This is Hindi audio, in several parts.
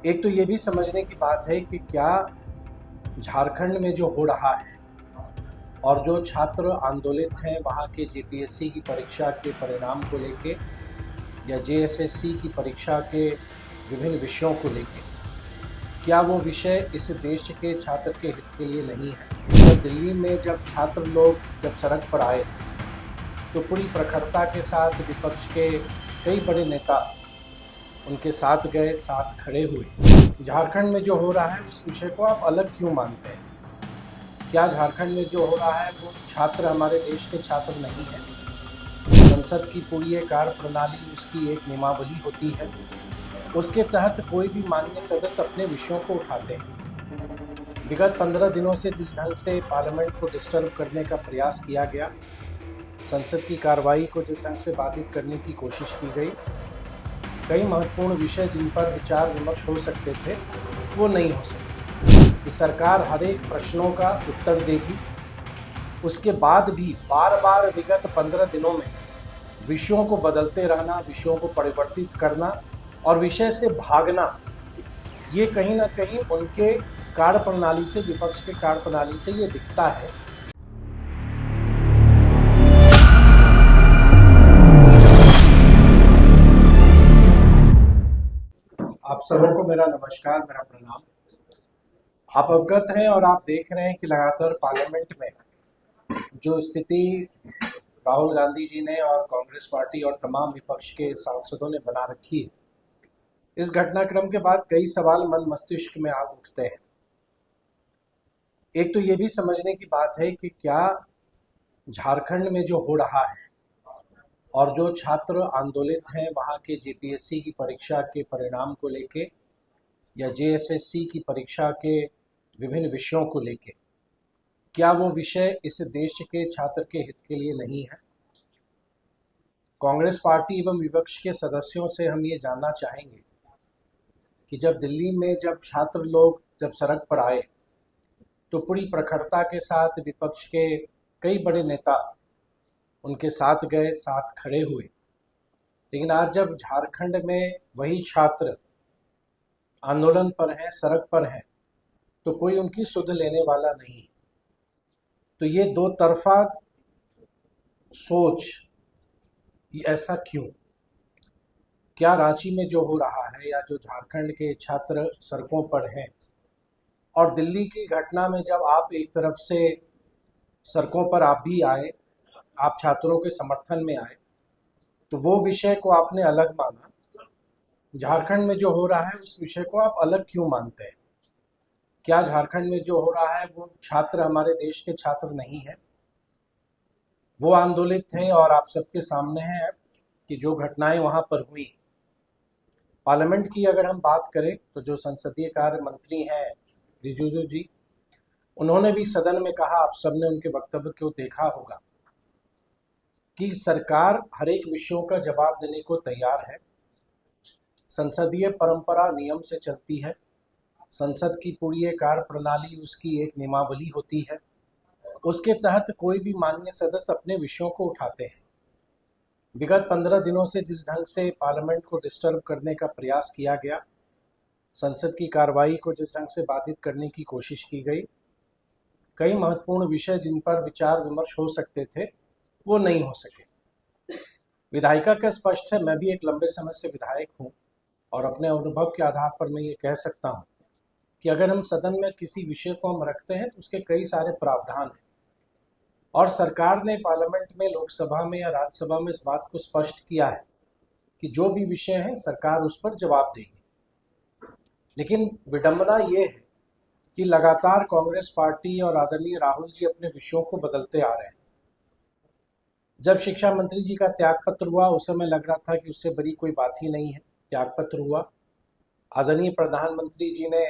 एक तो ये भी समझने की बात है कि क्या झारखंड में जो हो रहा है और जो छात्र आंदोलित हैं वहाँ के जेपीएससी की परीक्षा के परिणाम को लेके या जेएसएससी की परीक्षा के विभिन्न विषयों को लेके, क्या वो विषय इस देश के छात्र के हित के लिए नहीं है। तो दिल्ली में जब छात्र लोग जब सड़क पर आए तो पूरी प्रखरता के साथ विपक्ष के कई बड़े नेता उनके साथ गए, साथ खड़े हुए। झारखंड में जो हो रहा है उस विषय को आप अलग क्यों मानते हैं? क्या झारखंड में जो हो रहा है वो छात्र हमारे देश के छात्र नहीं है? संसद की पूरी एक कार्य प्रणाली, उसकी एक नियमावली होती है, उसके तहत कोई भी माननीय सदस्य अपने विषयों को उठाते हैं। विगत 15 दिनों से जिस ढंग से पार्लियामेंट को डिस्टर्ब करने का प्रयास किया गया, संसद की कार्रवाई को जिस ढंग से बाधित करने की कोशिश की गई, कई महत्वपूर्ण विषय जिन पर विचार विमर्श हो सकते थे वो नहीं हो सके। कि सरकार हर एक प्रश्नों का उत्तर देगी, उसके बाद भी बार बार विगत 15 दिनों में विषयों को बदलते रहना, विषयों को परिवर्तित करना और विषय से भागना, ये कहीं ना कहीं उनके कार्य प्रणाली से, विपक्ष के कार्य प्रणाली से ये दिखता है। आप सबों को मेरा नमस्कार, मेरा प्रणाम। आप अवगत हैं और आप देख रहे हैं कि लगातार पार्लियामेंट में जो स्थिति राहुल गांधी जी ने और कांग्रेस पार्टी और तमाम विपक्ष के सांसदों ने बना रखी है, इस घटनाक्रम के बाद कई सवाल मन मस्तिष्क में आ उठते हैं। एक तो ये भी समझने की बात है कि क्या झारखंड में जो हो रहा है और जो छात्र आंदोलित हैं वहाँ के जेपीएससी की परीक्षा के परिणाम को लेके या जेएसएससी की परीक्षा के विभिन्न विषयों को लेके, क्या वो विषय इस देश के छात्र के हित के लिए नहीं है। कांग्रेस पार्टी एवं विपक्ष के सदस्यों से हम ये जानना चाहेंगे कि जब दिल्ली में जब छात्र लोग जब सड़क पर आए तो पूरी प्रखरता के साथ विपक्ष के कई बड़े नेता उनके साथ गए, साथ खड़े हुए। लेकिन आज जब झारखंड में वही छात्र आंदोलन पर हैं, सड़क पर हैं, तो कोई उनकी सुध लेने वाला नहीं। तो ये दो तरफा सोच, ये ऐसा क्यों? क्या रांची में जो हो रहा है या जो झारखंड के छात्र सड़कों पर हैं और दिल्ली की घटना में जब आप एक तरफ से सड़कों पर आप भी आए, आप छात्रों के समर्थन में आए, तो वो विषय को आपने अलग माना। झारखंड में जो हो रहा है उस विषय को आप अलग क्यों मानते हैं? क्या झारखंड में जो हो रहा है वो छात्र हमारे देश के छात्र नहीं है? वो आंदोलित थे और आप सबके सामने है कि जो घटनाएं वहां पर हुई। पार्लियामेंट की अगर हम बात करें तो जो संसदीय कार्य मंत्री हैं रिजिजू जी, उन्होंने भी सदन में कहा, आप सबने उनके वक्तव्य को देखा होगा, कि सरकार हर एक विषयों का जवाब देने को तैयार है। संसदीय परंपरा नियम से चलती है, संसद की पूरी एक कार्य प्रणाली, उसकी एक नियमावली होती है, उसके तहत कोई भी माननीय सदस्य अपने विषयों को उठाते हैं। विगत 15 दिनों से जिस ढंग से पार्लियामेंट को डिस्टर्ब करने का प्रयास किया गया, संसद की कार्रवाई को जिस ढंग से बाधित करने की कोशिश की गई, कई महत्वपूर्ण विषय जिन पर विचार विमर्श हो सकते थे वो नहीं हो सके। विधायिका का स्पष्ट है, मैं भी एक लंबे समय से विधायक हूँ और अपने अनुभव के आधार पर मैं ये कह सकता हूँ कि अगर हम सदन में किसी विषय को हम रखते हैं तो उसके कई सारे प्रावधान हैं और सरकार ने पार्लियामेंट में, लोकसभा में या राज्यसभा में इस बात को स्पष्ट किया है कि जो भी विषय है सरकार उस पर जवाब देगी। लेकिन विडंबना ये है कि लगातार कांग्रेस पार्टी और आदरणीय राहुल जी अपने विषयों को बदलते आ रहे हैं। जब शिक्षा मंत्री जी का त्यागपत्र हुआ उस समय लग रहा था कि उससे बड़ी कोई बात ही नहीं है, त्यागपत्र हुआ। आदरणीय प्रधानमंत्री जी ने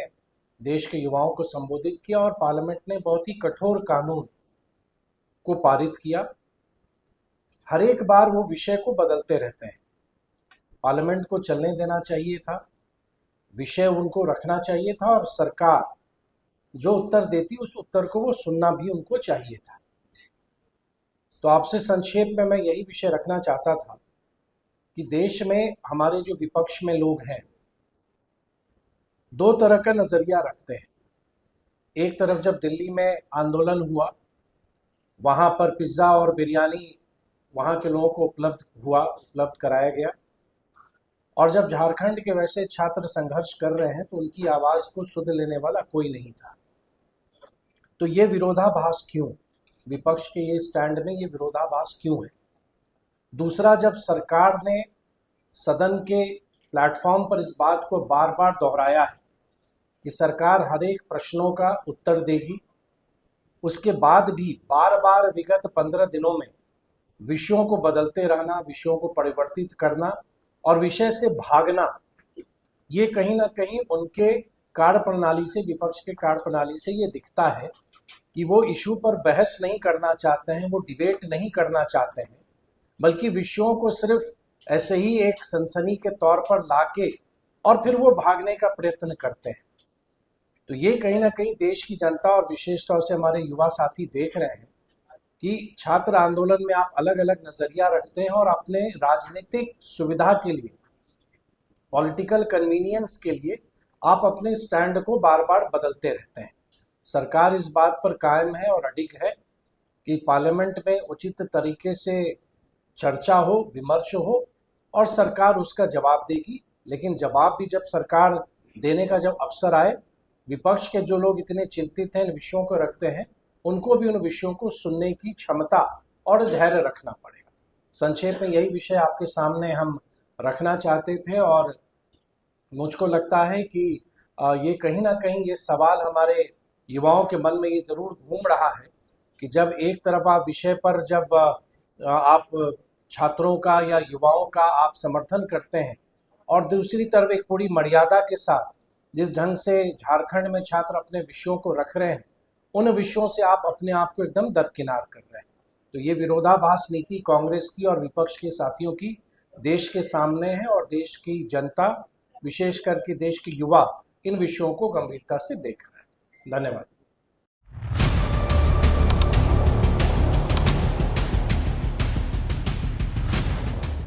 देश के युवाओं को संबोधित किया और पार्लियामेंट ने बहुत ही कठोर कानून को पारित किया। हर एक बार वो विषय को बदलते रहते हैं। पार्लियामेंट को चलने देना चाहिए था, विषय उनको रखना चाहिए था और सरकार जो उत्तर देती उस उत्तर को वो सुनना भी उनको चाहिए था। तो आपसे संक्षेप में मैं यही विषय रखना चाहता था कि देश में हमारे जो विपक्ष में लोग हैं दो तरह का नज़रिया रखते हैं। एक तरफ जब दिल्ली में आंदोलन हुआ, वहाँ पर पिज़्ज़ा और बिरयानी वहाँ के लोगों को उपलब्ध कराया गया, और जब झारखंड के वैसे छात्र संघर्ष कर रहे हैं तो उनकी आवाज़ को सुध लेने वाला कोई नहीं था। तो ये विरोधाभास क्यों, विपक्ष के ये स्टैंड में ये विरोधाभास क्यों है? दूसरा, जब सरकार ने सदन के प्लेटफॉर्म पर इस बात को बार बार दोहराया है कि सरकार हर एक प्रश्नों का उत्तर देगी, उसके बाद भी बार बार विगत 15 दिनों में विषयों को बदलते रहना, विषयों को परिवर्तित करना और विषय से भागना, ये कहीं ना कहीं उनके कार्यप्रणाली से, विपक्ष के कार्यप्रणाली से ये दिखता है कि वो इशू पर बहस नहीं करना चाहते हैं, वो डिबेट नहीं करना चाहते हैं, बल्कि विषयों को सिर्फ ऐसे ही एक सनसनी के तौर पर लाके और फिर वो भागने का प्रयत्न करते हैं। तो ये कहीं ना कहीं देश की जनता और विशेष तौर से हमारे युवा साथी देख रहे हैं कि छात्र आंदोलन में आप अलग अलग नजरिया रखते हैं और अपने राजनीतिक सुविधा के लिए, पॉलिटिकल कन्वीनियंस के लिए आप अपने स्टैंड को बार बार बदलते रहते हैं। सरकार इस बात पर कायम है और अडिग है कि पार्लियामेंट में उचित तरीके से चर्चा हो, विमर्श हो और सरकार उसका जवाब देगी। लेकिन जवाब भी जब सरकार देने का जब अवसर आए, विपक्ष के जो लोग इतने चिंतित हैं, इन विषयों को रखते हैं, उनको भी उन विषयों को सुनने की क्षमता और धैर्य रखना पड़ेगा। संक्षेप में यही विषय आपके सामने हम रखना चाहते थे और मुझको लगता है कि ये कहीं ना कहीं ये सवाल हमारे युवाओं के मन में ये ज़रूर घूम रहा है कि जब एक तरफ आप विषय पर जब आप छात्रों का या युवाओं का आप समर्थन करते हैं और दूसरी तरफ एक पूरी मर्यादा के साथ जिस ढंग से झारखंड में छात्र अपने विषयों को रख रहे हैं, उन विषयों से आप अपने आप को एकदम दरकिनार कर रहे हैं। तो ये विरोधाभास नीति कांग्रेस की और विपक्ष के साथियों की देश के सामने है और देश की जनता, विशेष करके देश के युवा, इन विषयों को गंभीरता से देख रहे हैं। धन्यवाद।